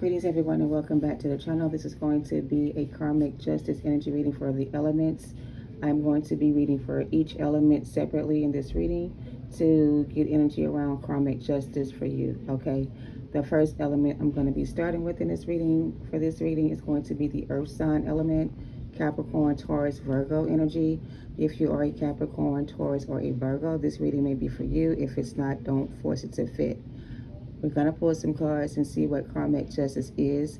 Greetings everyone and welcome back to the channel. This is going to be a Karmic Justice energy reading for the elements. I'm going to be reading for each element separately in this reading to get energy around Karmic Justice for you, okay? The first element I'm going to be starting with in this reading, is going to be the Earth sign element, Capricorn, Taurus, Virgo energy. If you are a Capricorn, Taurus, or a Virgo, this reading may be for you. If it's not, don't force it to fit. We're going to pull some cards and see what Karmic Justice is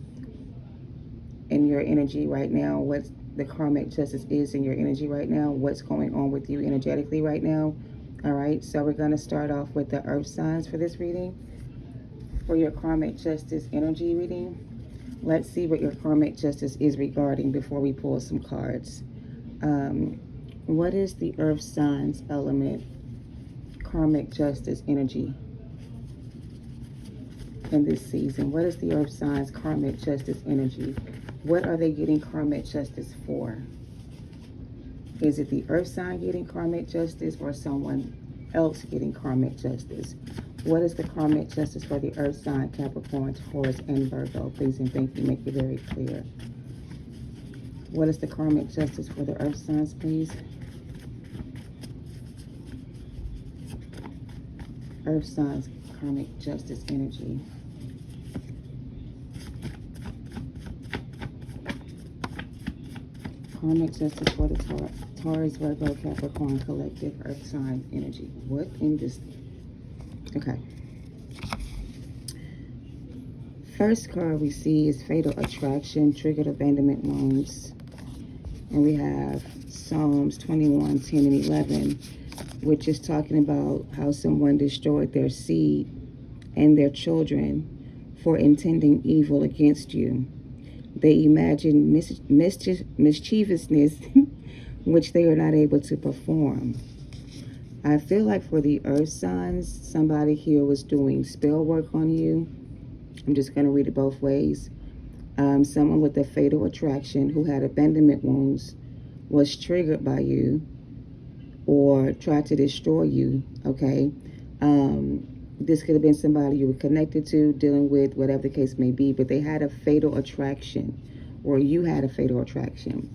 in your energy right now. What the Karmic Justice is in your energy right now. What's going on with you energetically right now. All right, so we're going to start off with the Earth signs for this reading. For your Karmic Justice energy reading, let's see what your Karmic Justice is regarding before we pull some cards. What is the Earth signs element Karmic Justice energy in this season? What is the Earth signs Karmic Justice energy? What are they getting Karmic Justice for? Is it the Earth sign getting Karmic Justice or someone else getting Karmic Justice? What is the Karmic Justice for the Earth sign Capricorn, Taurus, and Virgo? Please and thank you. Make it very clear. What is the Karmic Justice for the Earth signs, please? Earth signs Karmic Justice energy. Karmic Justice for the Taurus, Virgo, Capricorn, collective Earth sign energy. What in this? Okay. First card we see is Fatal Attraction, Triggered Abandonment Wounds. And we have Psalms 21, 10, and 11, which is talking about how someone destroyed their seed and their children for intending evil against you. They imagine mischievousness which they are not able to perform. I feel like for the Earth signs, somebody here was doing spell work on you. I'm just going to read it both ways. Someone with a fatal attraction who had abandonment wounds was triggered by you or tried to destroy you, okay? This could have been somebody you were connected to, dealing with, whatever the case may be, but they had a fatal attraction, or you had a fatal attraction.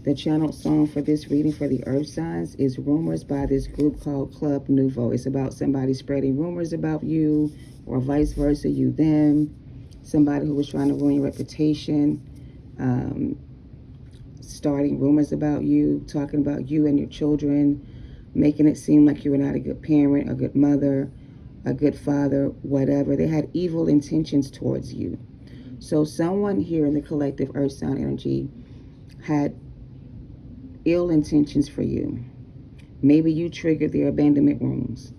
The channeled song for this reading for the Earth signs is Rumors by this group called Club Nouveau. It's about somebody spreading rumors about you, or vice versa, you, them. Somebody who was trying to ruin your reputation, starting rumors about you, talking about you and your children, making it seem like you were not a good parent, a good mother, a good father, whatever. They had evil intentions towards you. So someone here in the collective Earth sign energy had ill intentions for you. Maybe you triggered their abandonment wounds.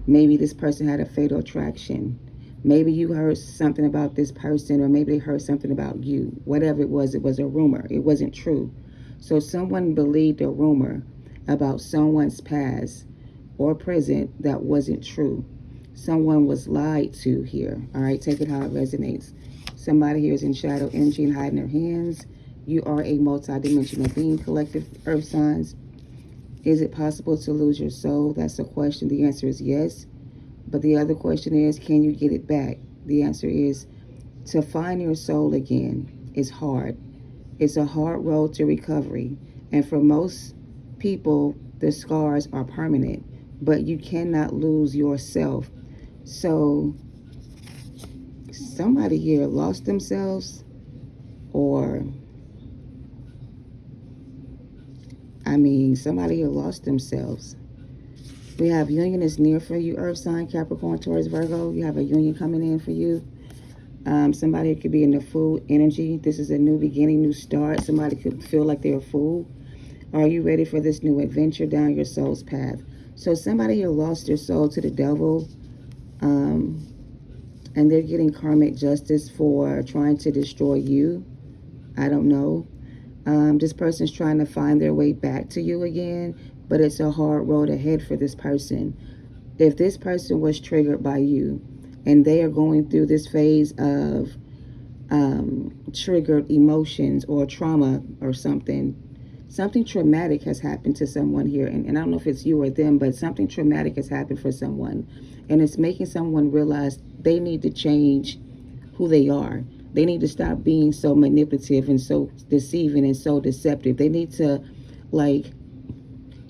Maybe this person had a fatal attraction. Maybe you heard something about this person, or maybe they heard something about you. Whatever it was a rumor. It wasn't true. So someone believed a rumor about someone's past or present that wasn't true. Someone was lied to here. All right, take it how it resonates. Somebody here is in shadow energy and hiding their hands. You are a multidimensional being, collective Earth signs. Is it possible to lose your soul? That's the question. The answer is yes. But the other question is, can you get it back? The answer is, to find your soul again is hard. It's a hard road to recovery. And for most people, the scars are permanent. But you cannot lose yourself. So somebody here lost themselves, or somebody here lost themselves. We have union is near for you, Earth sign, Capricorn, Taurus, Virgo. You have a union coming in for you. Somebody could be in the Fool energy. This is a new beginning, new start. Somebody could feel like they're a fool. Are you ready for this new adventure down your soul's path? So somebody here lost their soul to the devil, and they're getting karmic justice for trying to destroy you. I don't know. This person's trying to find their way back to you again, but it's a hard road ahead for this person. If this person was triggered by you, and they are going through this phase of triggered emotions or trauma or something traumatic has happened to someone here, and I don't know if it's you or them, but something traumatic has happened for someone, and it's making someone realize they need to change who they are. They need to stop being so manipulative and so deceiving and so deceptive. They need to, like,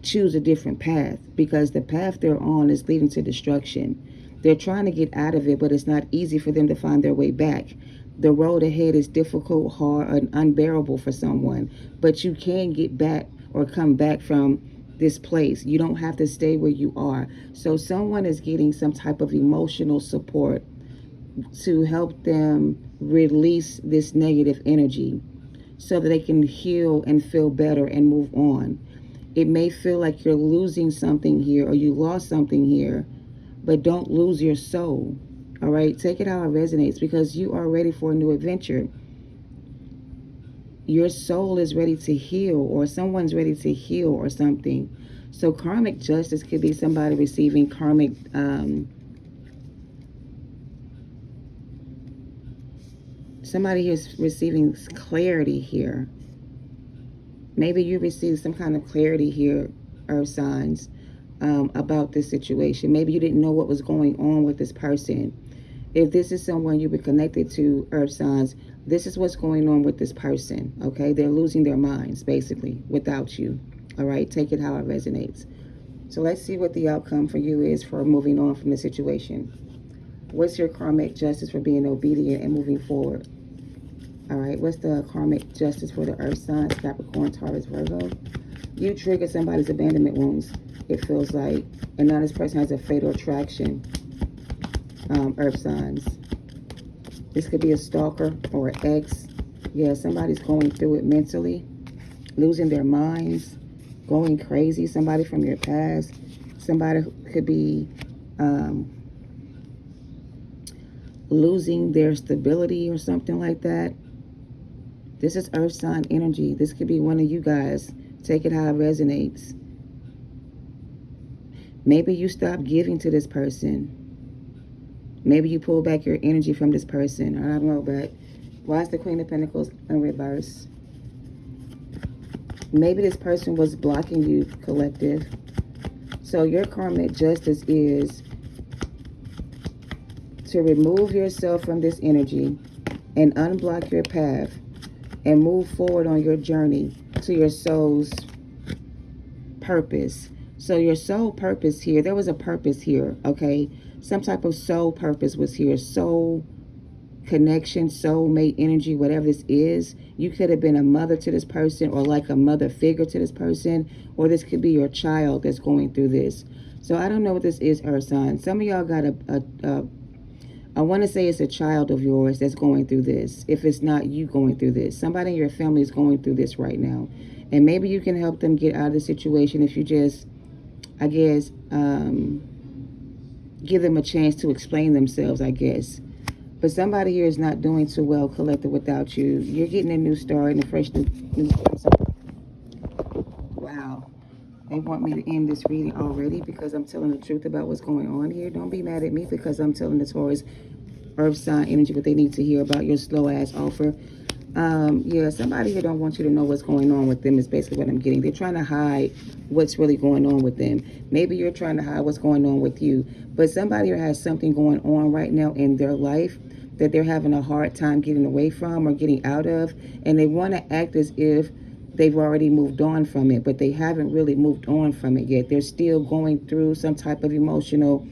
choose a different path, because the path they're on is leading to destruction. They're trying to get out of it, but it's not easy for them to find their way back. The road ahead is difficult, hard, and unbearable for someone, but you can get back or come back from this place. You don't have to stay where you are. So someone is getting some type of emotional support to help them release this negative energy so that they can heal and feel better and move on. It may feel like you're losing something here or you lost something here, but don't lose your soul. All right, take it how it resonates, because you are ready for a new adventure. Your soul is ready to heal, or someone's ready to heal or something. So karmic justice could be somebody receiving karmic somebody is receiving clarity here. Maybe you received some kind of clarity here, earth signs, about this situation. Maybe you didn't know what was going on with this person. If this is someone you were connected to, earth signs, this is what's going on with this person, okay? They're losing their minds, basically, without you, all right? Take it how it resonates. So let's see what the outcome for you is for moving on from the situation. What's your karmic justice for being obedient and moving forward? All right, what's the karmic justice for the earth signs, Capricorn, Taurus, Virgo? You trigger somebody's abandonment wounds, it feels like, and now this person has a fatal attraction, earth signs. This could be a stalker or an ex. Yeah, somebody's going through it mentally, losing their minds, going crazy. Somebody from your past. Somebody could be losing their stability or something like that. This is earth sign energy. This could be one of you guys. Take it how it resonates. Maybe you stop giving to this person. Maybe you pull back your energy from this person. I don't know, but why is the Queen of Pentacles in reverse? Maybe this person was blocking you, collective. So your karmic justice is to remove yourself from this energy and unblock your path and move forward on your journey to your soul's purpose. So your soul purpose here, there was a purpose here, okay? Some type of soul purpose was here. Soul connection, soulmate energy, whatever this is. You could have been a mother to this person, or like a mother figure to this person, or this could be your child that's going through this. So I don't know what this is, earth sign. Some of y'all got I want to say it's a child of yours that's going through this. If it's not you going through this, somebody in your family is going through this right now. And maybe you can help them get out of the situation if you just, I guess, give them a chance to explain themselves, I guess. But somebody here is not doing too well, collected, without you. You're getting a new start and a fresh new wow. They want me to end this reading already because I'm telling the truth about what's going on here. Don't be mad at me because I'm telling the Taurus earth sign energy what they need to hear about your slow ass offer. Yeah, somebody here don't want you to know what's going on with them is basically what I'm getting. They're trying to hide what's really going on with them. Maybe you're trying to hide what's going on with you. But somebody here has something going on right now in their life that they're having a hard time getting away from or getting out of. And they want to act as if they've already moved on from it, but they haven't really moved on from it yet. They're still going through some type of emotional,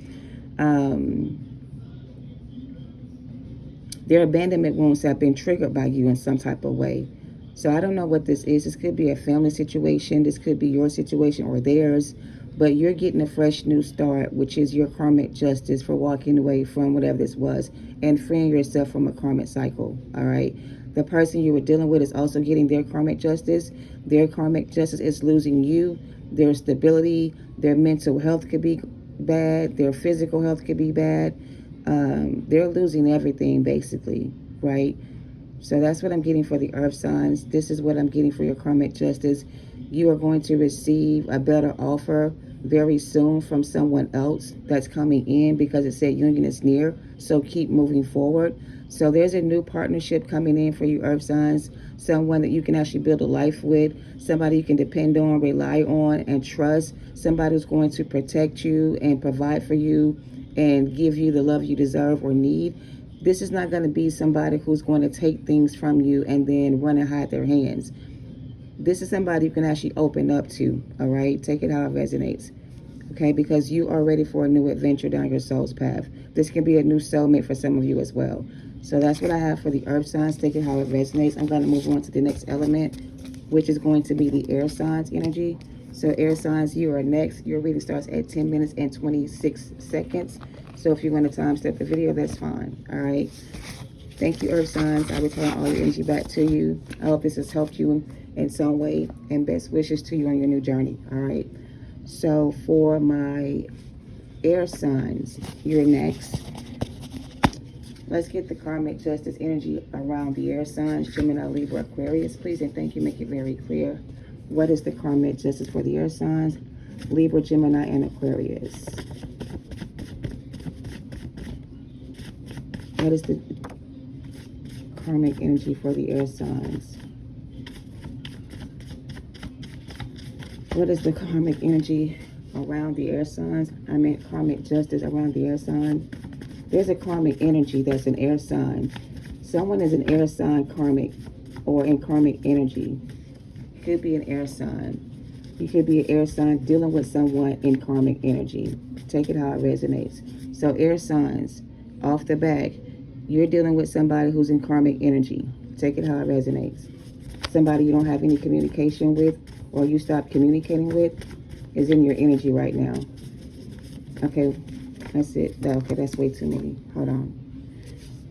their abandonment wounds have been triggered by you in some type of way. So I don't know what this is. This could be a family situation. This could be your situation or theirs. But you're getting a fresh new start, which is your karmic justice for walking away from whatever this was and freeing yourself from a karmic cycle, all right? The person you were dealing with is also getting their karmic justice. Their karmic justice is losing you. Their stability, their mental health could be bad. Their physical health could be bad. They're losing everything, basically, right? So that's what I'm getting for the earth signs. This is what I'm getting for your karmic justice. You are going to receive a better offer very soon from someone else that's coming in because it said union is near. So keep moving forward. So there's a new partnership coming in for you, earth signs. Someone that you can actually build a life with. Somebody you can depend on, rely on, and trust. Somebody who's going to protect you and provide for you and give you the love you deserve or need. This is not going to be somebody who's going to take things from you and then run and hide their hands. This is somebody you can actually open up to, all right? Take it how it resonates, okay? Because you are ready for a new adventure down your soul's path. This can be a new soulmate for some of you as well. So that's what I have for the earth signs. Take it how it resonates. I'm going to move on to the next element, which is going to be the air signs energy. So air signs, you are next. Your reading starts at 10 minutes and 26 seconds. So if you want to time step the video, that's fine, all right? Thank you, earth signs. I return all your energy back to you. I hope this has helped you in some way, and best wishes to you on your new journey, all right? So for my air signs, you're next. Let's get the karmic justice energy around the air signs, Gemini, Libra, Aquarius, please, and thank you. Make it very clear. What is the karmic justice for the air signs? Libra, Gemini, and Aquarius. What is the karmic energy for the air signs? What is the karmic energy around the air signs? I meant karmic justice around the air sign. There's a karmic energy that's an air sign. Someone is an air sign karmic or in karmic energy. Could be an air sign. You could be an air sign dealing with someone in karmic energy. Take it how it resonates. So air signs, off the back, you're dealing with somebody who's in karmic energy. Take it how it resonates. Somebody you don't have any communication with or you stop communicating with is in your energy right now. Okay, that's it. Okay, that's way too many. Hold on.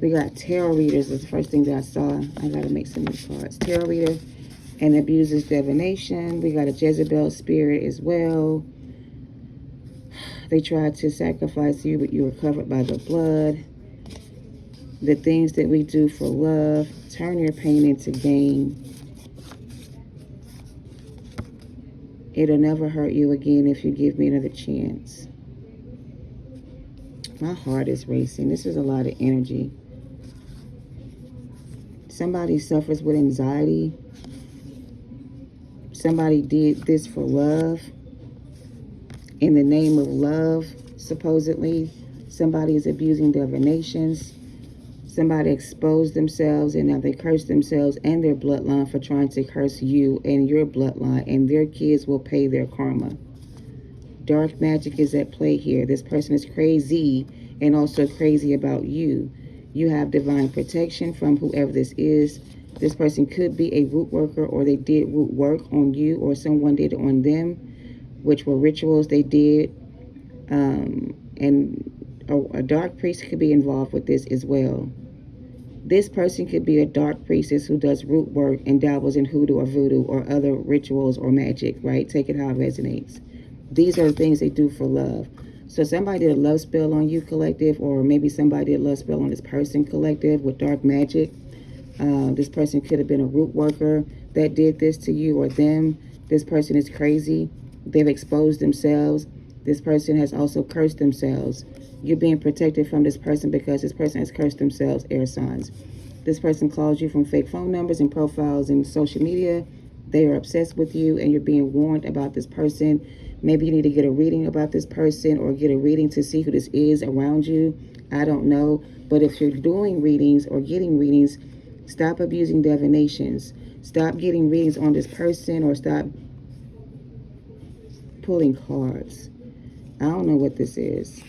We got tarot readers. Is the first thing that I saw. I got to make some new cards. Tarot reader and abuses divination. We got a Jezebel spirit as well. They tried to sacrifice you, but you were covered by the blood. The things that we do for love. Turn your pain into gain. It'll never hurt you again if you give me another chance. My heart is racing. This is a lot of energy. Somebody suffers with anxiety. Somebody did this for love. In the name of love, supposedly. Somebody is abusing divinations. Somebody exposed themselves and now they curse themselves and their bloodline for trying to curse you and your bloodline, and their kids will pay their karma. Dark magic is at play here. This person is crazy and also crazy about you. You have divine protection from whoever this is. This person could be a root worker, or they did root work on you, or someone did it on them, which were rituals they did. And a dark priest could be involved with this as well. This person could be a dark priestess who does root work and dabbles in hoodoo or voodoo or other rituals or magic, right? Take it how it resonates. These are the things they do for love. So somebody did a love spell on you, collective, or maybe somebody did a love spell on this person, collective, with dark magic. This person could have been a root worker that did this to you or them. This person is crazy. They've exposed themselves. This person has also cursed themselves. You're being protected from this person because this person has cursed themselves, air signs. This person calls you from fake phone numbers and profiles in social media. They are obsessed with you and you're being warned about this person. Maybe you need to get a reading about this person or get a reading to see who this is around you. I don't know. But if you're doing readings or getting readings, stop abusing divinations. Stop getting readings on this person or stop pulling cards. I don't know what this is.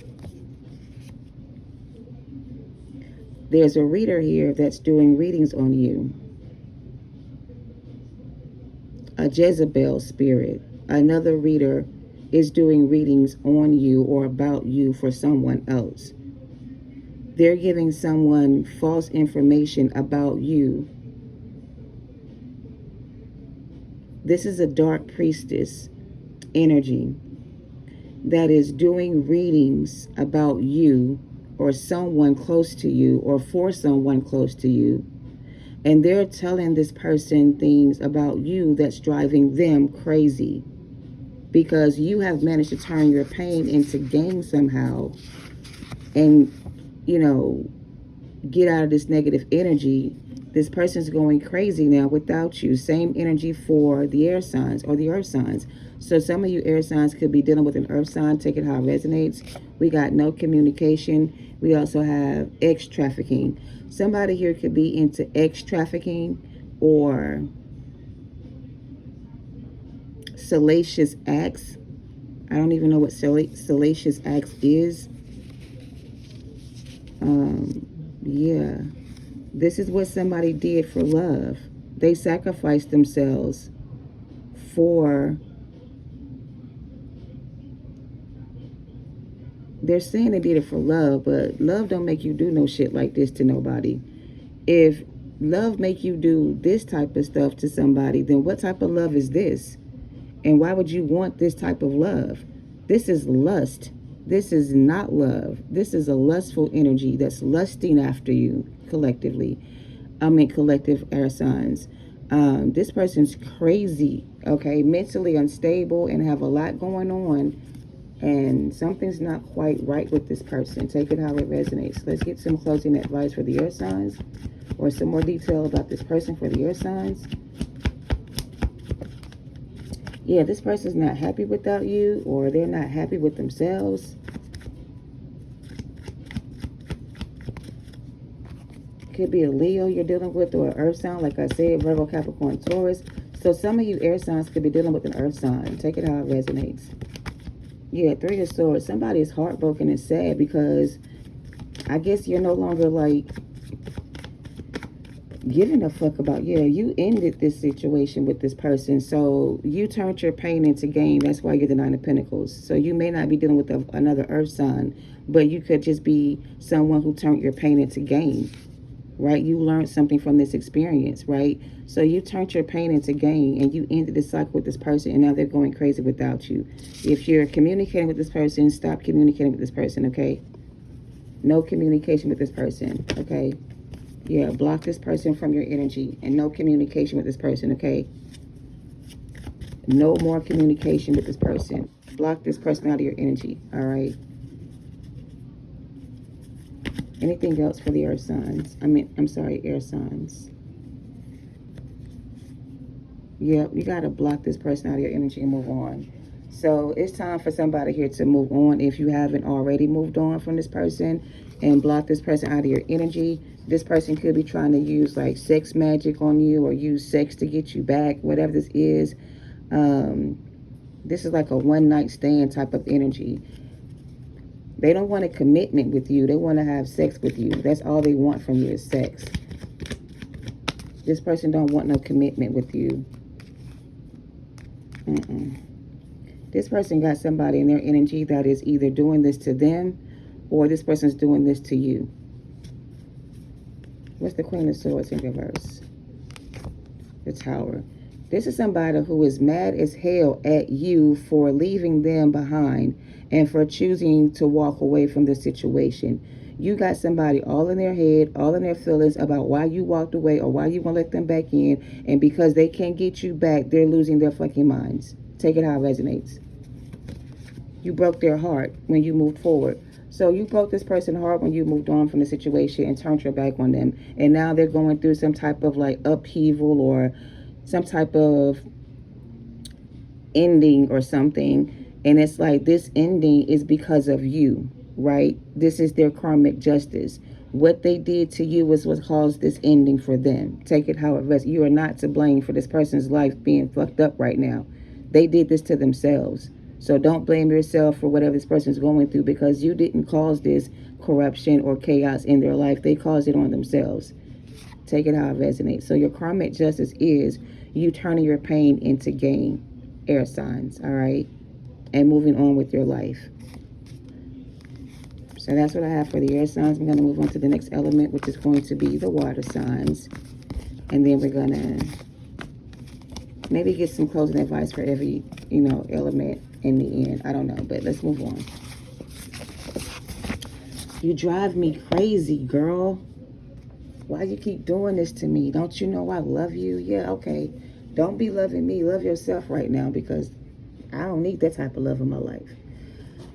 There's a reader here that's doing readings on you. A Jezebel spirit. Another reader is doing readings on you or about you for someone else. They're giving someone false information about you. This is a dark priestess energy that is doing readings about you or someone close to you or for someone close to you. And they're telling this person things about you that's driving them crazy because you have managed to turn your pain into gain somehow. And, you know, get out of this negative energy. This person's going crazy now without you. Same energy for the air signs or the earth signs. So some of you air signs could be dealing with an earth sign. Take it how it resonates. We got no communication. We also have X trafficking. Somebody here could be into X trafficking or salacious acts. I don't even know what salacious acts is. Yeah. This is what somebody did for love. They sacrificed themselves for... They're saying they did it for love, but love don't make you do no shit like this to nobody. If love make you do this type of stuff to somebody, then what type of love is this? And why would you want this type of love? This is lust. This is not love. This is a lustful energy that's lusting after you collectively. I mean, collective air signs. This person's crazy, okay? Mentally unstable and have a lot going on. And something's not quite right with this person. Take it how it resonates. Let's get some closing advice for the earth signs. Or some more detail about this person for the earth signs. Yeah, this person's not happy without you, or they're not happy with themselves. Could be a Leo you're dealing with, or an earth sign, like I said, Virgo, Capricorn, Taurus. So some of you air signs could be dealing with an earth sign. Take it how it resonates. Yeah, Three of Swords. Somebody is heartbroken and sad because I guess you're no longer like giving a fuck about, yeah, you ended this situation with this person, so you turned your pain into gain. That's why you're the Nine of Pentacles. So you may not be dealing with another earth sign, but you could just be someone who turned your pain into gain, right? You learned something from this experience, right? So you turned your pain into gain, and you ended this cycle with this person, and now they're going crazy without you. If you're communicating with this person, stop communicating with this person, okay? No communication with this person, okay? Yeah, block this person from your energy, and no communication with this person, okay? No more communication with this person. Block this person out of your energy, all right? Anything else for the earth signs? I'm sorry, air signs. Yep, you got to block this person out of your energy and move on. So it's time for somebody here to move on if you haven't already moved on from this person, and block this person out of your energy. This person could be trying to use like sex magic on you, or use sex to get you back, whatever this is. This is like a one-night stand type of energy. They don't want a commitment with you. They want to have sex with you. That's all they want from you is sex. This person don't want no commitment with you. This person got somebody in their energy that is either doing this to them, or this person's doing this to you. What's the Queen of Swords in reverse? The Tower. This is somebody who is mad as hell at you for leaving them behind and for choosing to walk away from the situation. You got somebody all in their head, all in their feelings about why you walked away or why you won't let them back in. And because they can't get you back, they're losing their fucking minds. Take it how it resonates. You broke their heart when you moved forward. So you broke this person's heart when you moved on from the situation and turned your back on them. And now they're going through some type of like upheaval or some type of ending or something. And it's like this ending is because of you, right? This is their karmic justice. What they did to you is what caused this ending for them. Take it how it rests. You are not to blame for this person's life being fucked up right now. They did this to themselves. So don't blame yourself for whatever this person's going through, because you didn't cause this corruption or chaos in their life. They caused it on themselves. Take it how it resonates. So your karmic justice is you turning your pain into gain, air signs, all right? And moving on with your life. So that's what I have for the air signs. I'm going to move on to the next element, which is going to be the water signs. And then we're going to maybe get some closing advice for every, element in the end. I don't know, but let's move on. You drive me crazy, girl. Why you keep doing this to me? Don't you know I love you? Yeah, okay. Don't be loving me. Love yourself right now, because I don't need that type of love in my life.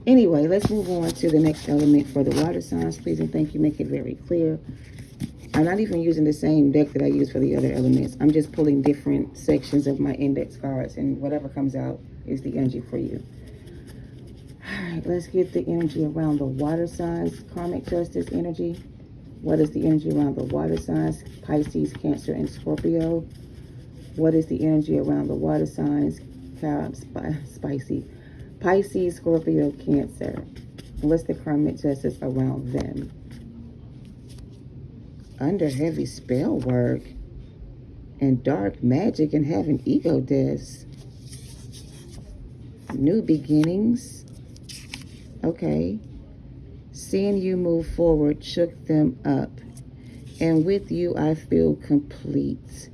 Anyway, let's move on to the next element for the water signs. Please and thank you. Make it very clear. I'm not even using the same deck that I use for the other elements. I'm just pulling different sections of my index cards, and whatever comes out is the energy for you. All right, let's get the energy around the water signs. Karmic justice energy. What is the energy around the water signs? Pisces, Cancer, and Scorpio. What is the energy around the water signs? Spicy. Pisces, Scorpio, Cancer. What's the karmic justice around them? Under heavy spell work and dark magic and having ego deaths. New beginnings. Okay. Seeing you move forward shook them up. And with you, I feel complete.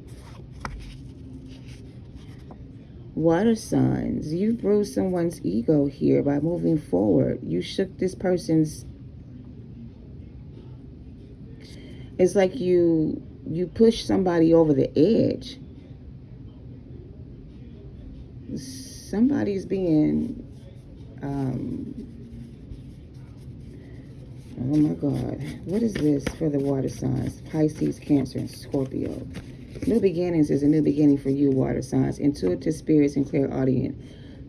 Water signs. You bruised someone's ego here by moving forward. You shook this person's... It's like you push somebody over the edge. Somebody's being... oh my God. What is this for the water signs? Pisces, Cancer, and Scorpio. New beginnings is a new beginning for you, water signs. Intuitive spirits and clairaudient.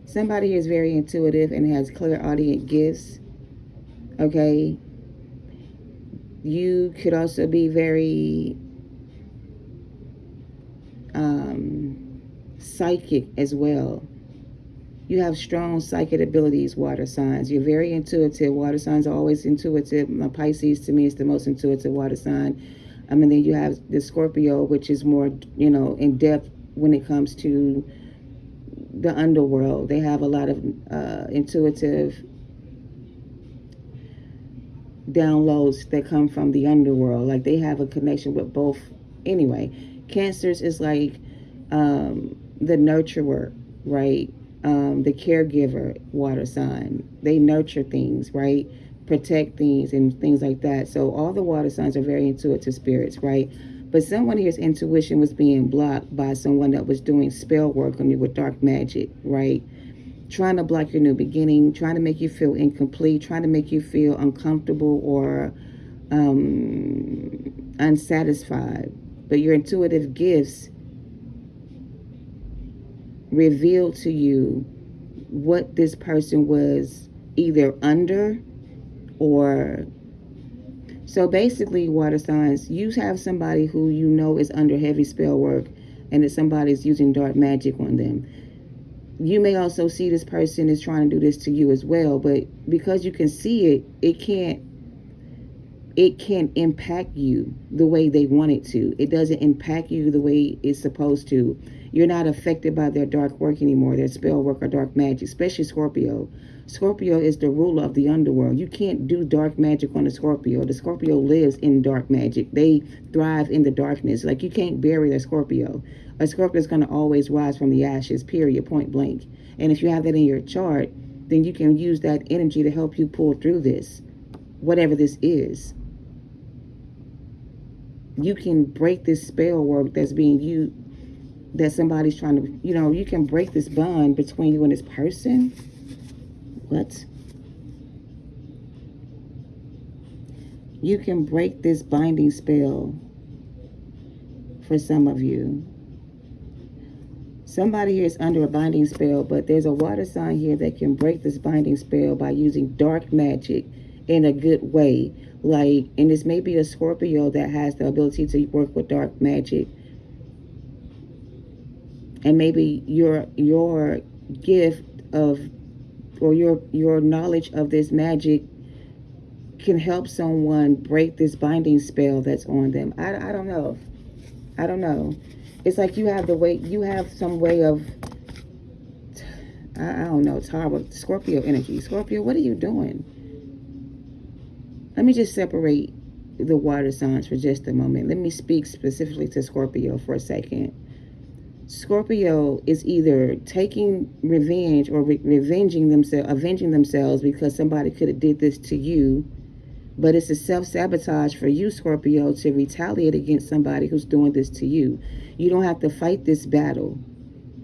Somebody is very intuitive and has clairaudient gifts. Okay. You could also be very psychic as well. You have strong psychic abilities, water signs. You're very intuitive. Water signs are always intuitive. Pisces, to me, is the most intuitive water sign. And then you have the Scorpio, which is more, in depth when it comes to the underworld. They have a lot of intuitive downloads that come from the underworld. Like, they have a connection with both. Anyway, Cancers is like the nurturer, right? The caregiver water sign. They nurture things, right? Protect things and things like that. So all the water signs are very intuitive spirits, right? But someone here's intuition was being blocked by someone that was doing spell work on you with dark magic, right? Trying to block your new beginning, trying to make you feel incomplete, trying to make you feel uncomfortable or unsatisfied. But your intuitive gifts revealed to you what this person was either under or... So basically, water signs, you have somebody who you know is under heavy spell work and that somebody's using dark magic on them. You may also see this person is trying to do this to you as well, but because you can see it, it can't impact you the way they want it to. It doesn't impact you the way it's supposed to. You're not affected by their dark work anymore, their spell work or dark magic, especially Scorpio. Scorpio is the ruler of the underworld. You can't do dark magic on a Scorpio. The Scorpio lives in dark magic. They thrive in the darkness. Like, you can't bury a Scorpio. A Scorpio is going to always rise from the ashes, period, point blank. And if you have that in your chart, then you can use that energy to help you pull through this, whatever this is. You can break this spell work that's being used, that somebody's trying to, you can break this bond between you and this person. What? You can break this binding spell for some of you. Somebody here is under a binding spell, but there's a water sign here that can break this binding spell by using dark magic in a good way. Like, and this may be a Scorpio that has the ability to work with dark magic. And maybe your gift of, or your knowledge of this magic can help someone break this binding spell that's on them. I don't know. I don't know. It's like you have some way of, I don't know, it's horrible. Scorpio energy. Scorpio, what are you doing? Let me just separate the water signs for just a moment. Let me speak specifically to Scorpio for a second. Scorpio is either taking revenge or avenging themselves because somebody could have did this to you, but it's a self-sabotage for you, Scorpio, to retaliate against somebody who's doing this to you. You don't have to fight this battle,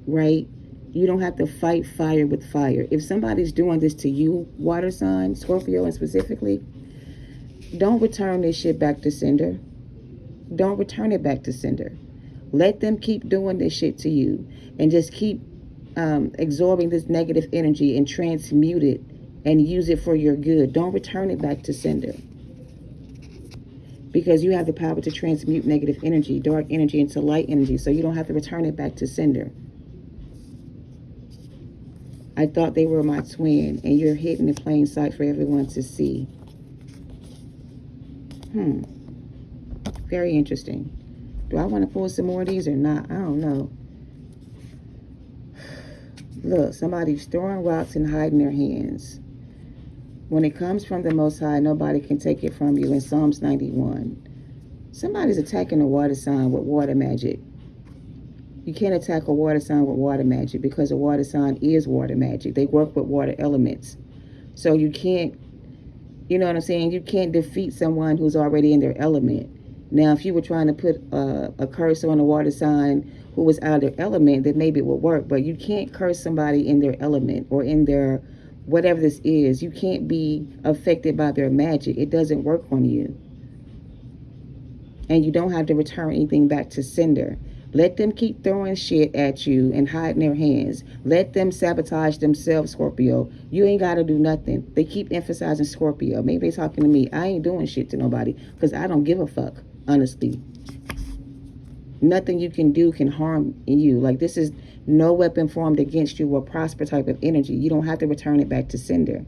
right? You don't have to fight fire with fire. If somebody's doing this to you, water sign, Scorpio and specifically, don't return this shit back to sender. Don't return it back to sender. Let them keep doing this shit to you and just keep absorbing this negative energy and transmute it and use it for your good. Don't return it back to sender. Because you have the power to transmute negative energy, dark energy, into light energy, so you don't have to return it back to sender. I thought they were my twin, and you're hidden in plain sight for everyone to see. Very interesting. Do I want to pull some more of these or not? I don't know. Look, somebody's throwing rocks and hiding their hands. When it comes from the Most High, nobody can take it from you in Psalms 91. Somebody's attacking a water sign with water magic. You can't attack a water sign with water magic because a water sign is water magic. They work with water elements. So you can't, you know what I'm saying? You can't defeat someone who's already in their element. Now, if you were trying to put a curse on a water sign who was out of their element, then maybe it would work. But you can't curse somebody in their element or in their whatever this is. You can't be affected by their magic. It doesn't work on you. And you don't have to return anything back to sender. Let them keep throwing shit at you and hiding their hands. Let them sabotage themselves, Scorpio. You ain't got to do nothing. They keep emphasizing Scorpio. Maybe they talking to me. I ain't doing shit to nobody because I don't give a fuck, honestly. Nothing you can do can harm you. Like, this is no weapon formed against you will prosper type of energy. You don't have to return it back to sender.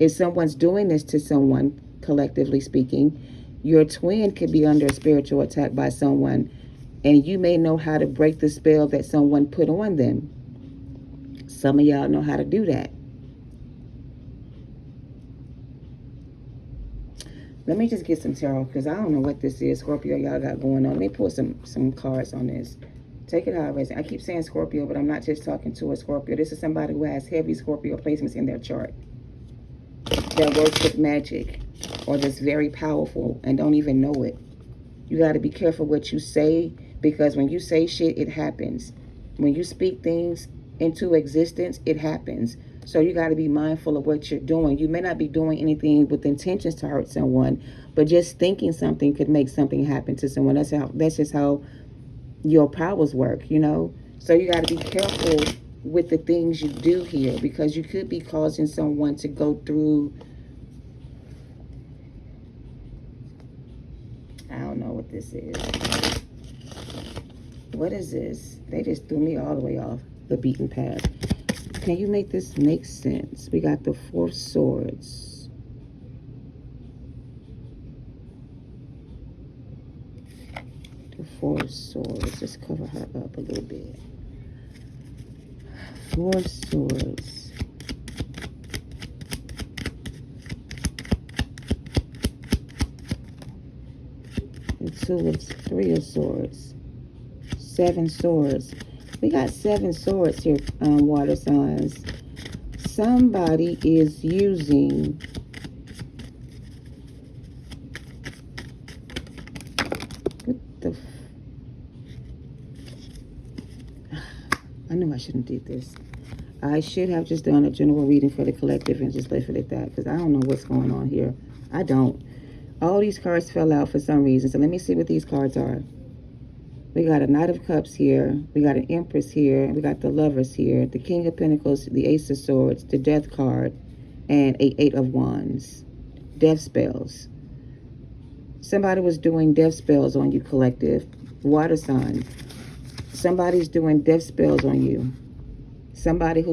If someone's doing this to someone, collectively speaking, your twin could be under a spiritual attack by someone, and you may know how to break the spell that someone put on them. Some of y'all know how to do that. Let me just get some tarot, because I don't know what this is, Scorpio, y'all got going on. Let me pull some cards on this. Take it how it is. I keep saying Scorpio, but I'm not just talking to a Scorpio. This is somebody who has heavy Scorpio placements in their chart that works with magic or that's very powerful and don't even know it. You got to be careful what you say, because when you say shit, it happens. When you speak things into existence, it happens. So you got to be mindful of what you're doing. You may not be doing anything with intentions to hurt someone, but just thinking something could make something happen to someone. That's just how your powers work, you know. So you got to be careful with the things you do here, because you could be causing someone to go through, I don't know what this is. What is this? They just threw me all the way off the beaten path. Can you make this make sense? We got the Four of Swords. The Four of Swords. Let's cover her up a little bit. Four of Swords. The Three of Swords. Seven Swords. We got 7 swords here, water signs. Somebody is using I knew I shouldn't do this. I should have just done a general reading for the collective and just left it at that, because I don't know what's going on here. I don't. All these cards fell out for some reason, so let me see what these cards are. We got a Knight of Cups here. We got an Empress here. We got the Lovers here. The King of Pentacles, the Ace of Swords, the Death card, and a 8 of Wands. Death spells. Somebody was doing death spells on you, collective. Water sign. Somebody's doing death spells on you. Somebody who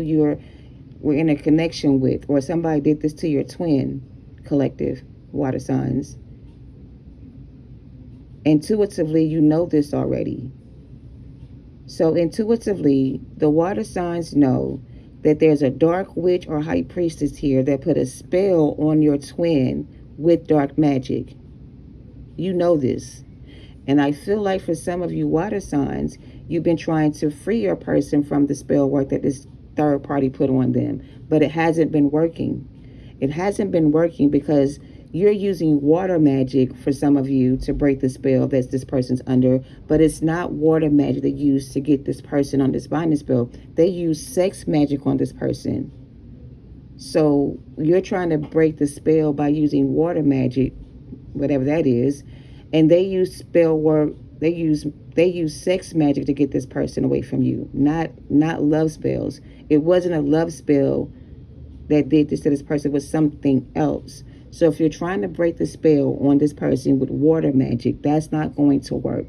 were in a connection with, or somebody did this to your twin, collective. Water signs. Intuitively, you know this already. So intuitively, the water signs know that there's a dark witch or high priestess here that put a spell on your twin with dark magic. You know this. And I feel like for some of you water signs, you've been trying to free your person from the spell work that this third party put on them. But it hasn't been working. It hasn't been working because You're using water magic for some of you to break the spell that this person's under, but it's not water magic they use to get this person on this binding spell. They use sex magic on this person. So you're trying to break the spell by using water magic, whatever that is, and they use spell work. They use sex magic to get this person away from you, not love spells. It wasn't a love spell that did this to this person, it was something else. So if you're trying to break the spell on this person with water magic, that's not going to work,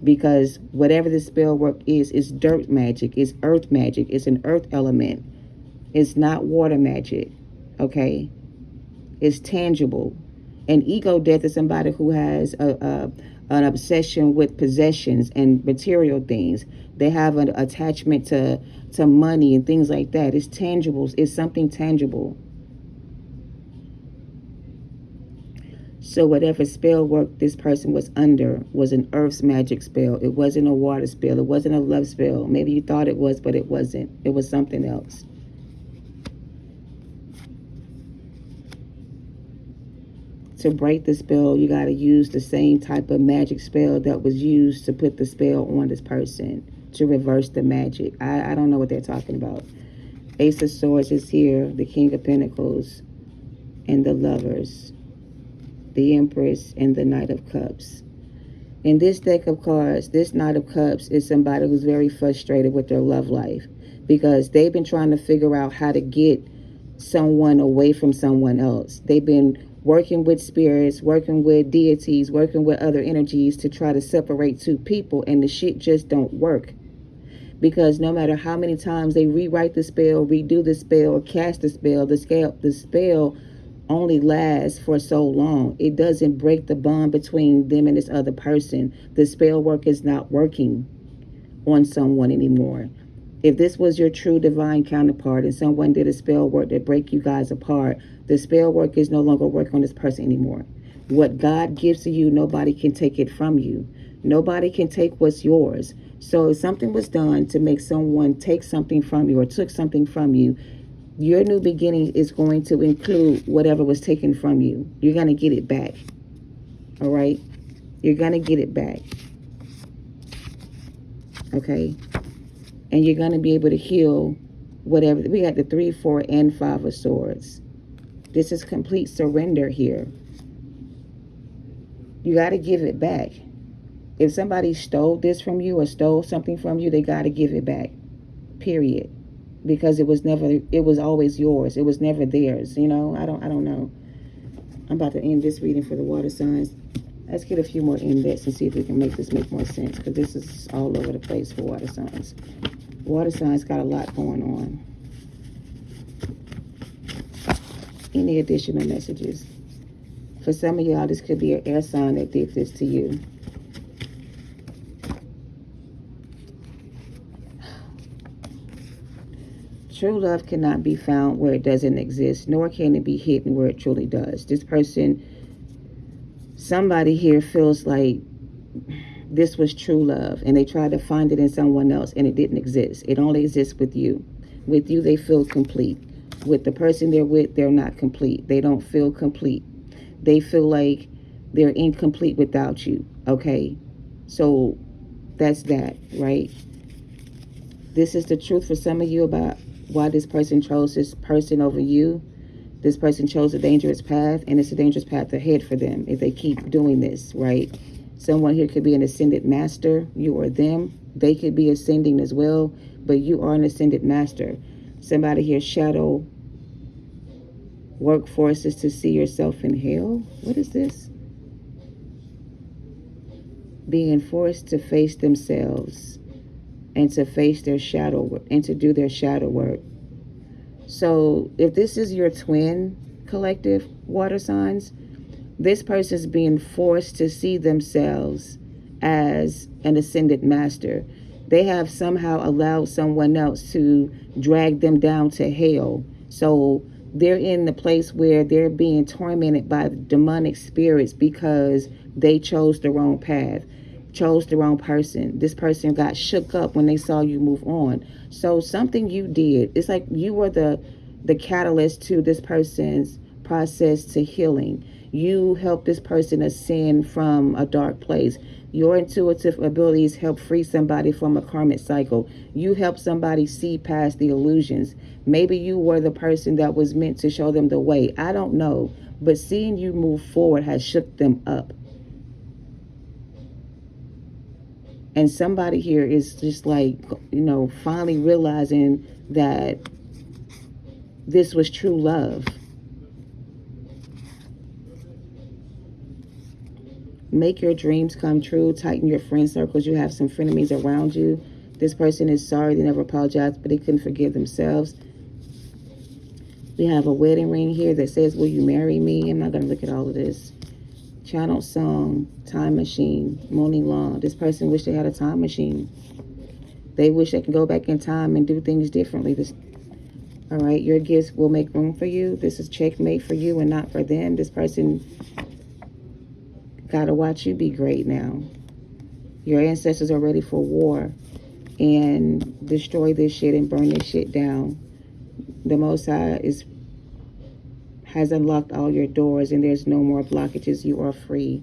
because whatever the spell work is dirt magic, is earth magic, it's an earth element. It's not water magic, okay? It's tangible. An ego death is somebody who has an obsession with possessions and material things. They have an attachment to money and things like that. It's tangible. It's something tangible. So whatever spell work this person was under was an earth's magic spell. It wasn't a water spell. It wasn't a love spell. Maybe you thought it was, but it wasn't. It was something else. To break the spell, you got to use the same type of magic spell that was used to put the spell on this person, to reverse the magic. I don't know what they're talking about. Ace of Swords is here, the King of Pentacles, and the Lovers, the Empress, and the Knight of Cups. In this deck of cards, this Knight of Cups is somebody who's very frustrated with their love life, because they've been trying to figure out how to get someone away from someone else. They've been working with spirits, working with deities, working with other energies to try to separate two people, and the shit just don't work. Because no matter how many times they rewrite the spell, redo the spell, or cast the spell only lasts for so long. It doesn't break the bond between them and this other person. The spell work is not working on someone anymore. If this was your true divine counterpart and someone did a spell work that break you guys apart, the spell work is no longer working on this person anymore. What God gives to you, nobody can take it from you. Nobody can take what's yours. So if something was done to make someone take something from you or took something from you, your new beginning is going to include whatever was taken from you. You're going to get it back. All right? You're going to get it back. Okay? And you're going to be able to heal whatever. We got the 3, 4, and 5 of Swords. This is complete surrender here. You got to give it back. If somebody stole this from you or stole something from you, they got to give it back. Period. Because it was always yours. It was never theirs. You know, I don't know. I'm about to end this reading for the water signs. Let's get a few more index and see if we can make this make more sense, because this is all over the place for water signs. Water signs got a lot going on. Any additional messages? For some of y'all, this could be an air sign that did this to you. True love cannot be found where it doesn't exist, nor can it be hidden where it truly does. This person, somebody here feels like this was true love, and they tried to find it in someone else, and it didn't exist. It only exists with you. With you, they feel complete. With the person they're with, they're not complete. They don't feel complete. They feel like they're incomplete without you, okay? So that's that, right? This is the truth for some of you about why this person chose this person over you. This person chose a dangerous path, and it's a dangerous path ahead for them if they keep doing this, right? Someone here could be an ascended master, you or them. They could be ascending as well, but you are an ascended master. Somebody here, shadow workforces to see yourself in hell. What is this? Being forced to face themselves and to face their shadow work and to do their shadow work. So if this is your twin collective water signs, this person is being forced to see themselves as an ascended master. They have somehow allowed someone else to drag them down to hell. So they're in the place where they're being tormented by demonic spirits because they chose the wrong path, chose the wrong person. This person got shook up when they saw you move on. So something you did, it's like you were the catalyst to this person's process to healing. You help this person ascend from a dark place. Your intuitive abilities help free somebody from a karmic cycle. You help somebody see past the illusions. Maybe you were the person that was meant to show them the way. I don't know. But seeing you move forward has shook them up. And somebody here is just like, finally realizing that this was true love. Make your dreams come true. Tighten your friend circles. You have some frenemies around you. This person is sorry. They never apologized, but they couldn't forgive themselves. We have a wedding ring here that says, will you marry me? I'm not going to look at all of this. Channel song, time machine, Moni Long. This person wish they had a time machine. They wish they can go back in time and do things differently. All right, your gifts will make room for you. This is checkmate for you and not for them. This person got to watch you be great now. Your ancestors are ready for war and destroy this shit and burn this shit down. The Most High has unlocked all your doors and there's no more blockages. You are free.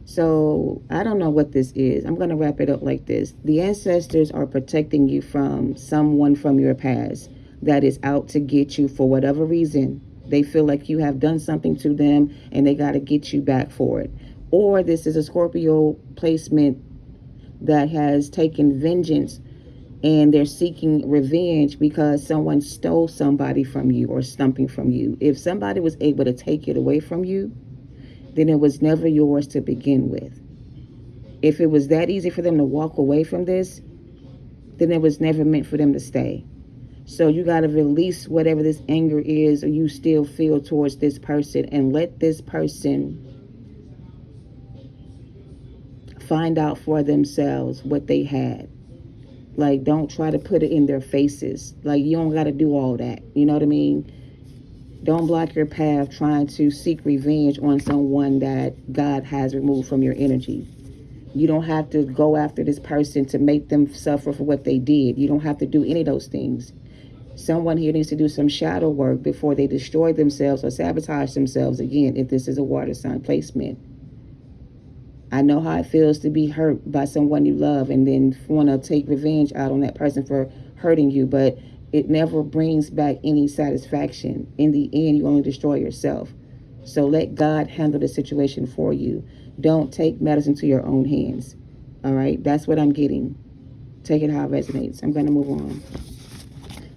So I don't know what this is. I'm going to wrap it up like this. The ancestors are protecting you from someone from your past that is out to get you for whatever reason. They feel like you have done something to them and they got to get you back for it. Or this is a Scorpio placement that has taken vengeance and they're seeking revenge because someone stole somebody from you or something from you. If somebody was able to take it away from you, then it was never yours to begin with. If it was that easy for them to walk away from this, then it was never meant for them to stay. So you got to release whatever this anger is or you still feel towards this person and let this person find out for themselves what they had. Like, don't try to put it in their faces. Like, you don't got to do all that. You know what I mean? Don't block your path trying to seek revenge on someone that God has removed from your energy. You don't have to go after this person to make them suffer for what they did. You don't have to do any of those things. Someone here needs to do some shadow work before they destroy themselves or sabotage themselves again if this is a water sign placement. I know how it feels to be hurt by someone you love and then want to take revenge out on that person for hurting you, but it never brings back any satisfaction. In the end, you only destroy yourself. So let God handle the situation for you. Don't take medicine to your own hands. All right? That's what I'm getting. Take it how it resonates. I'm going to move on.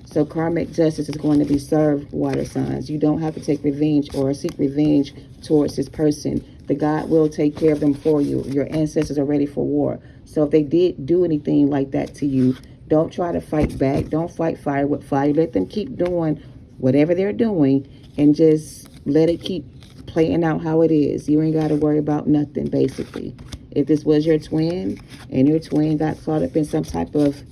So karmic justice is going to be served, water signs. You don't have to take revenge or seek revenge towards this person. The God will take care of them for you. Your ancestors are ready for war. So if they did do anything like that to you, don't try to fight back. Don't fight fire with fire. Let them keep doing whatever they're doing and just let it keep playing out how it is. You ain't got to worry about nothing, basically. If this was your twin and your twin got caught up in some type of,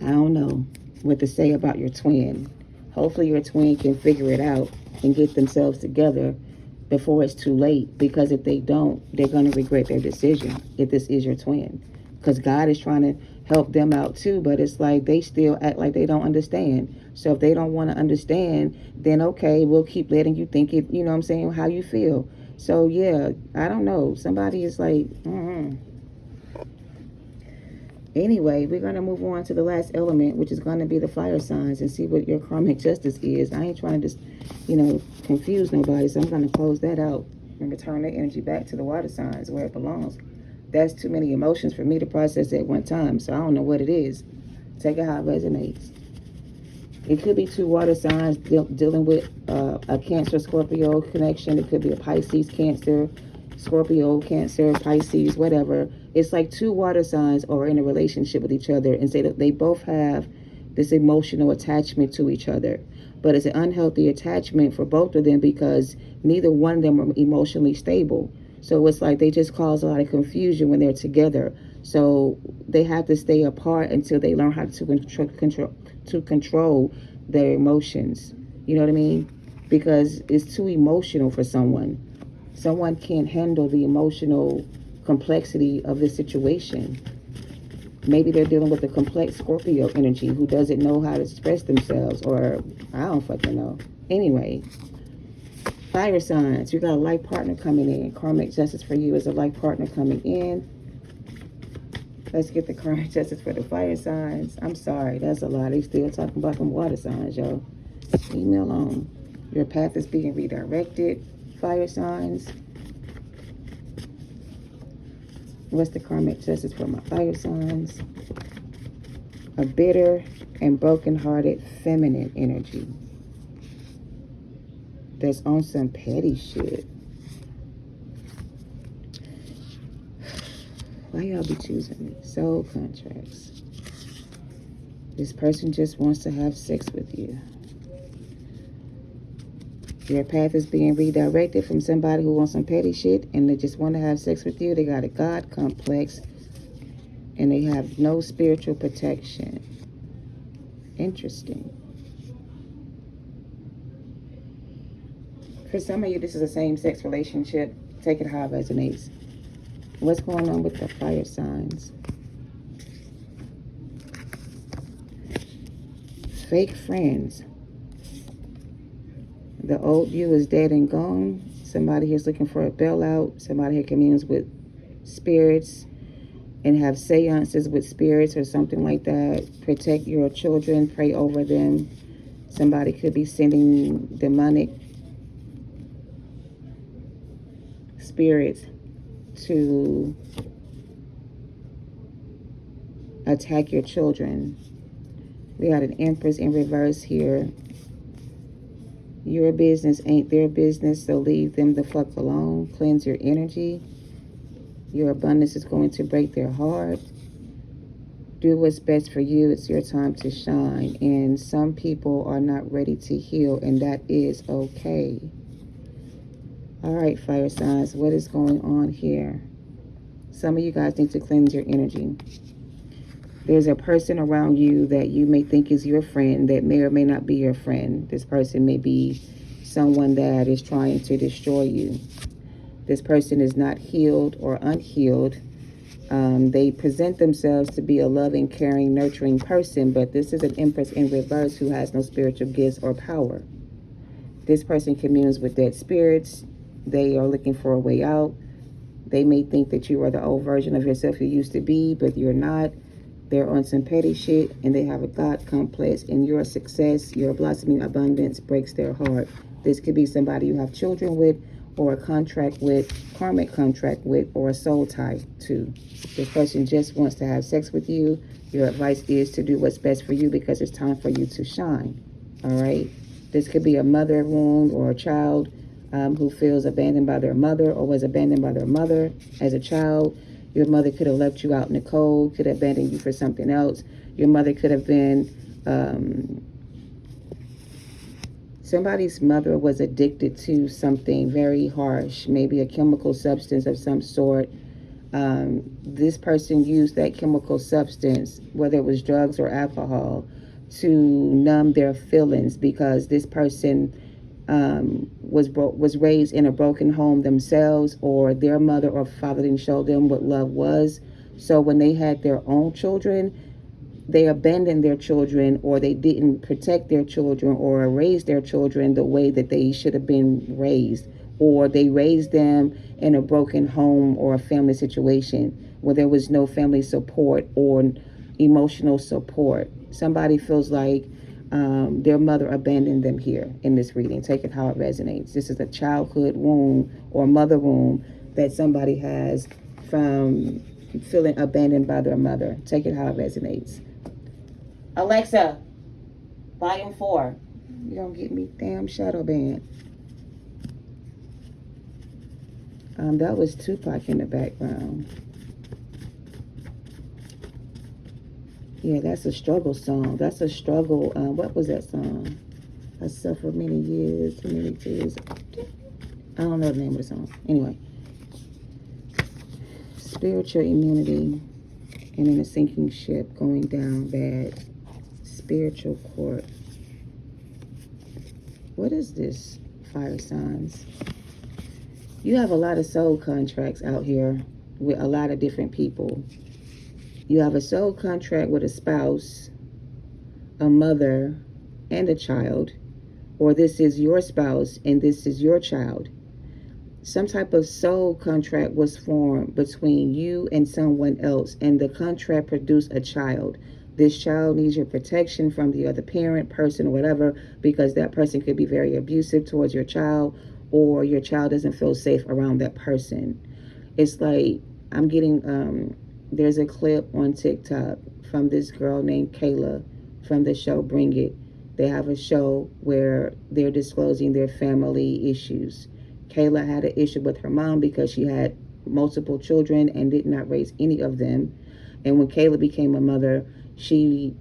I don't know what to say about your twin. Hopefully your twin can figure it out and get themselves together before it's too late. Because if they don't, they're going to regret their decision if this is your twin. Because God is trying to help them out too. But it's like they still act like they don't understand. So if they don't want to understand, then okay, we'll keep letting you think it, you know what I'm saying, how you feel. So yeah, I don't know. Somebody is like, Anyway, we're going to move on to the last element, which is going to be the fire signs, and see what your karmic justice is. I ain't trying to just, confuse nobody, so I'm going to close that out and return that energy back to the water signs where it belongs. That's too many emotions for me to process at one time, so I don't know what it is. Take it how it resonates. It could be two water signs dealing with a Cancer-Scorpio connection. It could be a Pisces, Cancer, Scorpio, Cancer, Pisces, whatever. It's like two water signs are in a relationship with each other and say that they both have this emotional attachment to each other. But it's an unhealthy attachment for both of them because neither one of them are emotionally stable. So it's like they just cause a lot of confusion when they're together. So they have to stay apart until they learn how to control their emotions. You know what I mean? Because it's too emotional for someone. Someone can't handle the emotional complexity of this situation. Maybe they're dealing with a complex Scorpio energy who doesn't know how to express themselves, or I don't fucking know. Anyway, fire signs. You got a life partner coming in. Karmic justice for you is a life partner coming in. Let's get the karmic justice for the fire signs. I'm sorry, that's a lot. They still talking about them water signs, yo. Leave me alone. Your path is being redirected. Fire signs. What's the karmic justice for my fire signs? A bitter and broken-hearted feminine energy that's on some petty shit. Why y'all be choosing me? Soul contracts. This person just wants to have sex with you. Your path is being redirected from somebody who wants some petty shit and they just want to have sex with you. They got a God complex and they have no spiritual protection. Interesting. For some of you, this is a same-sex relationship. Take it how it resonates. What's going on with the fire signs? Fake friends. The old you is dead and gone. Somebody here's looking for a bailout. Somebody here communes with spirits and have seances with spirits or something like that. Protect your children. Pray over them. Somebody could be sending demonic spirits to attack your children. We got an Empress in reverse here. Your business ain't their business, so leave them the fuck alone. Cleanse your energy. Your abundance is going to break their heart. Do what's best for you. It's your time to shine. And some people are not ready to heal, and that is okay. All right, fire signs, what is going on here? Some of you guys need to cleanse your energy. There's a person around you that you may think is your friend that may or may not be your friend. This person may be someone that is trying to destroy you. This person is not healed or unhealed. They present themselves to be a loving, caring, nurturing person, but this is an Empress in reverse who has no spiritual gifts or power. This person communes with dead spirits. They are looking for a way out. They may think that you are the old version of yourself you used to be, but you're not. They're on some petty shit, and they have a God complex, and your success, your blossoming abundance breaks their heart. This could be somebody you have children with, or a contract with, karmic contract with, or a soul tie to. This person just wants to have sex with you. Your advice is to do what's best for you because it's time for you to shine. All right? This could be a mother wound or a child who feels abandoned by their mother or was abandoned by their mother as a child. Your mother could have left you out in the cold, could have abandoned you for something else. Your mother could have been, somebody's mother was addicted to something very harsh, maybe a chemical substance of some sort. This person used that chemical substance, whether it was drugs or alcohol, to numb their feelings because this person was raised in a broken home themselves, or their mother or father didn't show them what love was. So when they had their own children, they abandoned their children, or they didn't protect their children or raise their children the way that they should have been raised, or they raised them in a broken home or a family situation where there was no family support or emotional support. Somebody feels like their mother abandoned them here in this reading. Take it how it resonates. This is a childhood wound or mother wound that somebody has from feeling abandoned by their mother. Take it how it resonates. Alexa, volume 4. You don't get me damn shadow banned. That was Tupac in the background. Yeah, that's a struggle song. That's a struggle. What was that song? I suffered many years, many tears. I don't know the name of the song. Anyway. Spiritual immunity and in a sinking ship going down bad. Spiritual court. What is this, fire signs? You have a lot of soul contracts out here with a lot of different people. You have a soul contract with a spouse, a mother, and a child, or this is your spouse and this is your child. Some type of soul contract was formed between you and someone else, and the contract produced a child. This child needs your protection from the other parent, person, or whatever, because that person could be very abusive towards your child, or your child doesn't feel safe around that person. It's like I'm getting, there's a clip on TikTok from this girl named Kayla from the show Bring It. They have a show where they're disclosing their family issues. Kayla had an issue with her mom because she had multiple children and did not raise any of them. And when Kayla became a mother, she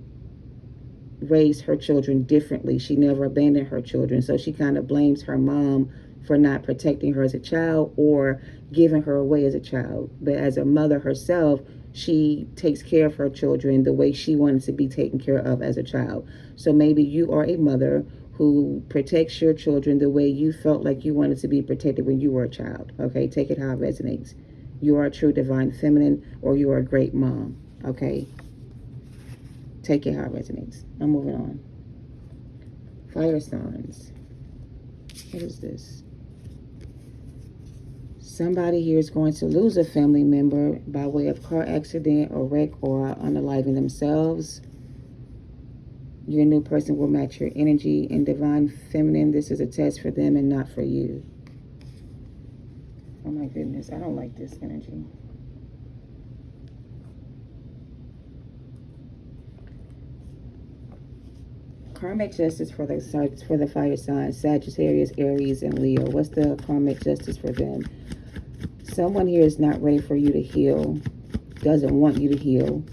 raised her children differently. She never abandoned her children. So she kind of blames her mom for not protecting her as a child or giving her away as a child. But as a mother herself, she takes care of her children the way she wanted to be taken care of as a child. So maybe you are a mother who protects your children the way you felt like you wanted to be protected when you were a child. Okay, take it how it resonates. You are a true divine feminine, or you are a great mom. Okay, take it how it resonates. I'm moving on. Fire signs. What is this? Somebody here is going to lose a family member by way of car accident or wreck or unaliving themselves. Your new person will match your energy. In divine feminine, this is a test for them and not for you. Oh my goodness, I don't like this energy. Karmic justice for the fire signs, Sagittarius, Aries, and Leo. What's the karmic justice for them? Someone here is not ready for you to heal, doesn't want you to heal.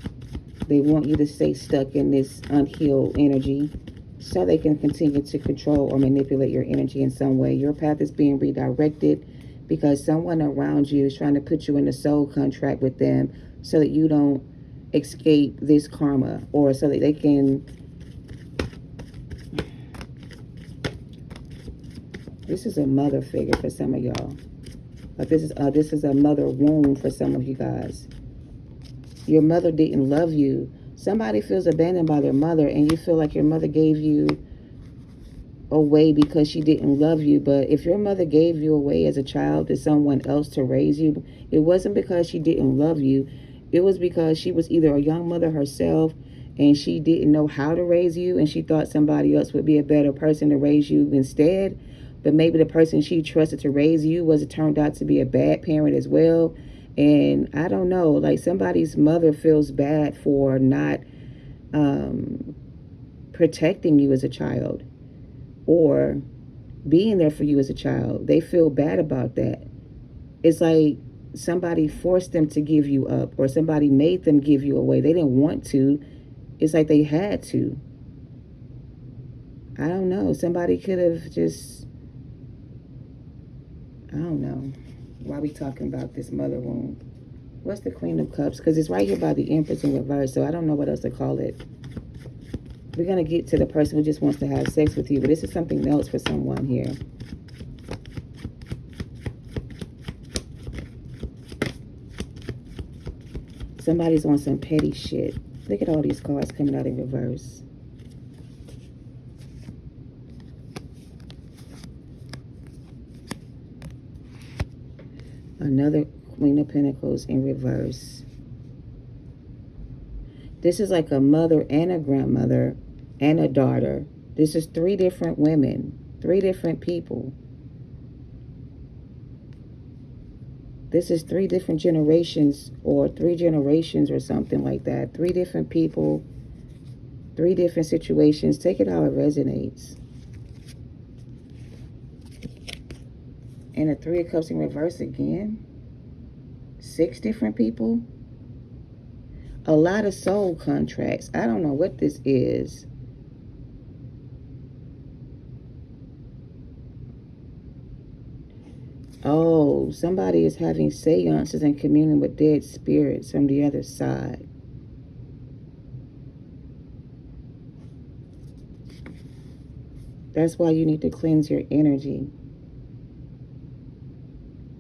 They want you to stay stuck in this unhealed energy so they can continue to control or manipulate your energy in some way. Your path is being redirected because someone around you is trying to put you in a soul contract with them so that you don't escape this karma, or so that they can... This is a mother figure for some of y'all. But this is a mother wound for some of you guys. Your mother didn't love you. Somebody feels abandoned by their mother, and you feel like your mother gave you away because she didn't love you. But if your mother gave you away as a child to someone else to raise you, it wasn't because she didn't love you. It was because she was either a young mother herself and she didn't know how to raise you, and she thought somebody else would be a better person to raise you instead. But maybe the person she trusted to raise you turned out to be a bad parent as well. And I don't know, like somebody's mother feels bad for not protecting you as a child or being there for you as a child. They feel bad about that. It's like somebody forced them to give you up, or somebody made them give you away. They didn't want to. It's like they had to. I don't know. Somebody could have just... I don't know. Why are we talking about this mother wound? What's the Queen of Cups? Because it's right here by the Empress in reverse, so I don't know what else to call it. We're going to get to the person who just wants to have sex with you, but this is something else for someone here. Somebody's on some petty shit. Look at all these cards coming out in reverse. Another Queen of Pentacles in reverse. This is like a mother and a grandmother and a daughter. This is 3 different women, 3 different people. This is 3 different generations, or 3 generations or something like that. 3 different people, 3 different situations. Take it how it resonates. And the 3 of Cups in reverse again. 6 different people. A lot of soul contracts. I don't know what this is. Oh, somebody is having seances and communing with dead spirits from the other side. That's why you need to cleanse your energy.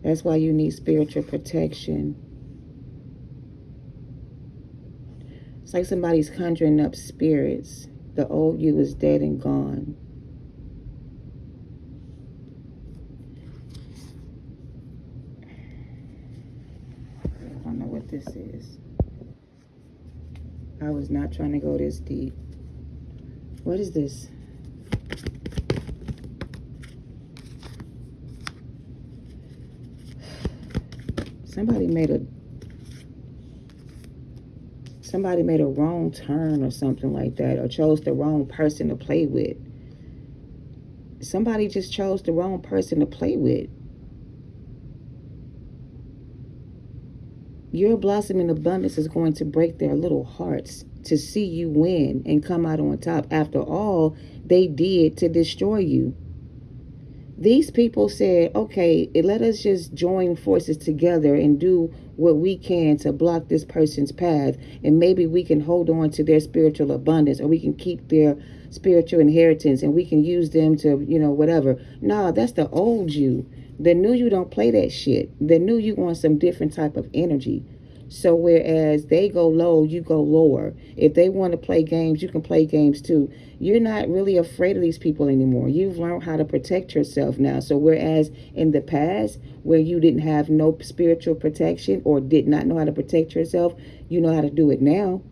That's why you need spiritual protection. like somebody's conjuring up spirits. The old you is dead and gone. I don't know what this is. I was not trying to go this deep. What is this? Somebody made a wrong turn or something like that, or chose the wrong person to play with. Somebody just chose the wrong person to play with. Your blossoming abundance is going to break their little hearts to see you win and come out on top after all they did to destroy you. These people said, okay, let us just join forces together and do what we can to block this person's path, and maybe we can hold on to their spiritual abundance, or we can keep their spiritual inheritance, and we can use them to, whatever. No, that's the old you. The new you don't play that shit. The new you want some different type of energy. So whereas they go low, you go lower. If they want to play games, you can play games too. You're not really afraid of these people anymore. You've learned how to protect yourself now. So whereas in the past, where you didn't have no spiritual protection or did not know how to protect yourself, you know how to do it now.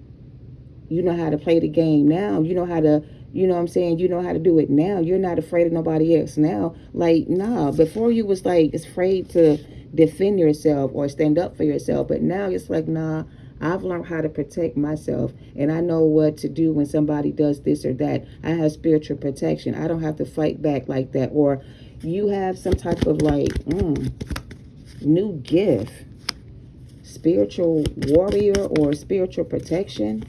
You know how to play the game now. You know how to, you know what I'm saying? You know how to do it now. You're not afraid of nobody else now. Like, nah, before you was like afraid to defend yourself or stand up for yourself. But now it's like, nah, I've learned how to protect myself, and I know what to do when somebody does this or that. I have spiritual protection. I don't have to fight back like that. Or you have some type of like new gift, spiritual warrior or spiritual protection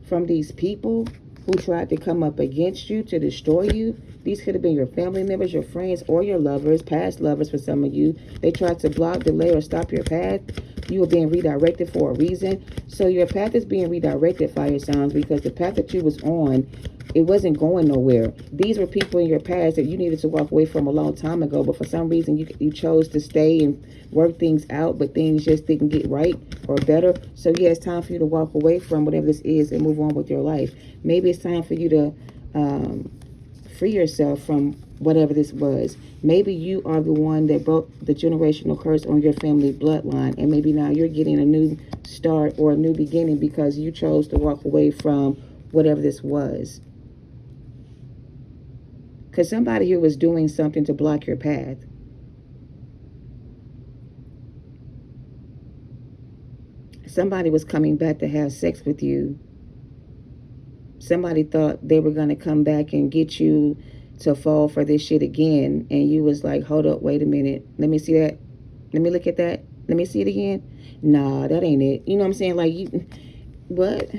from these people who tried to come up against you to destroy you. These could have been your family members, your friends, or your lovers, past lovers for some of you. They tried to block, delay, or stop your path. You were being redirected for a reason. So your path is being redirected, fire signs, because the path that you was on, it wasn't going nowhere. These were people in your past that you needed to walk away from a long time ago, but for some reason you chose to stay and work things out, but things just didn't get right or better. So yeah, it's time for you to walk away from whatever this is and move on with your life. Maybe it's time for you to free yourself from whatever this was. Maybe you are the one that broke the generational curse on your family bloodline, and maybe now you're getting a new start or a new beginning because you chose to walk away from whatever this was. Because somebody here was doing something to block your path. Somebody was coming back to have sex with you. Somebody thought they were going to come back and get you to fall for this shit again. And you was like, hold up, wait a minute. Let me see that. Let me look at that. Let me see it again. Nah, that ain't it. You know what I'm saying? Like, you, what?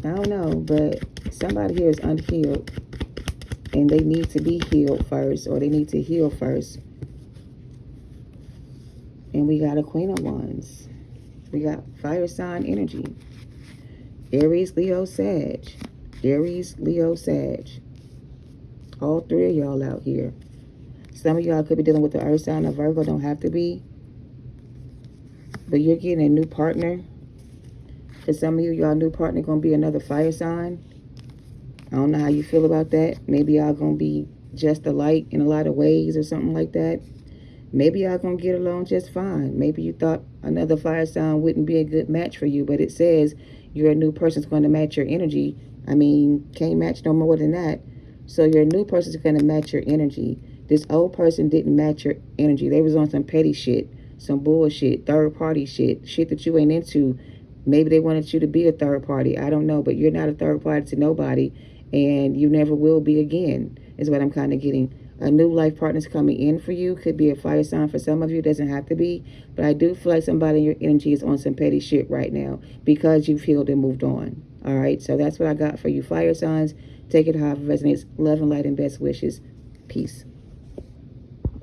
I don't know, but somebody here is unhealed. And they need to be healed first, or they need to heal first. And we got a Queen of Wands. We got fire sign energy. Aries, Leo, Sag. Aries, Leo, Sag. All three of y'all out here. Some of y'all could be dealing with the earth sign of Virgo. Don't have to be. But you're getting a new partner. For some of you, y'all new partner going to be another fire sign. I don't know how you feel about that. Maybe y'all going to be just alike in a lot of ways or something like that. Maybe y'all going to get along just fine. Maybe you thought another fire sign wouldn't be a good match for you, but it says your new person's going to match your energy. I mean, can't match no more than that. So your new person's going to match your energy. This old person didn't match your energy. They was on some petty shit, some bullshit, third party shit that you ain't into. Maybe they wanted you to be a third party. I don't know, but you're not a third party to nobody, and you never will be again, is what I'm kind of getting. A new life partner's coming in for you. Could be a fire sign for some of you. Doesn't have to be. But I do feel like somebody in your energy is on some petty shit right now because you've healed and moved on. All right? So that's what I got for you, fire signs. Take it however it resonates. Love and light and best wishes. Peace.